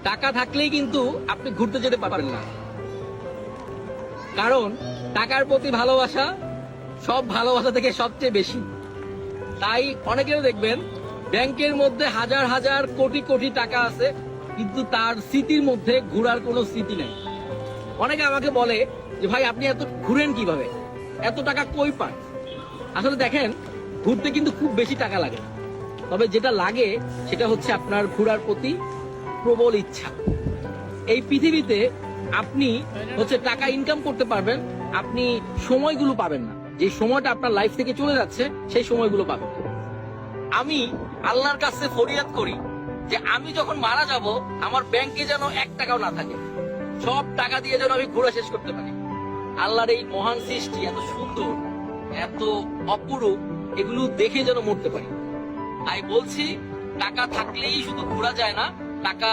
টাকা থাকলেই কিন্তু আপনি ঘুরতে যেতে পারবেন না, কারণ টাকার প্রতি ভালোবাসা সব ভালোবাসা থেকে সবচেয়ে বেশি। তাই অনেকেরও দেখবেন ব্যাংকের মধ্যে হাজার হাজার কোটি কোটি টাকা আছে, কিন্তু তার স্মৃতির মধ্যে ঘোরার কোনো স্মৃতি নেই। অনেকে আমাকে বলে যে ভাই আপনি এত ঘুরেন কিভাবে, এত টাকা কই পান? আসলে দেখেন, ঘুরতে কিন্তু খুব বেশি টাকা লাগে, তবে যেটা লাগে সেটা হচ্ছে আপনার ঘোরার প্রতি প্রবল ইচ্ছা। এই পৃথিবীতে আপনি হচ্ছে টাকা ইনকাম করতে পারবেন, আপনি সময়গুলো পাবেন না। যে সময়টা আপনার লাইফ থেকে চলে যাচ্ছে সেই সময়গুলো পাবেন। আমি আল্লাহর কাছে ফরিয়াদ করি যে আমি যখন মারা যাব আমার ব্যাংকে যেন 1 টাকাও না থাকে, সব টাকা দিয়ে যেন আমি ঘোরা শেষ করতে পারি। আল্লাহর এই মহান সৃষ্টি এত সুন্দর, এত অপরূপ, এগুলো দেখে যেন মরতে পারি। তাই বলছি, টাকা থাকলেই শুধু ঘোরা যায় না, টাকা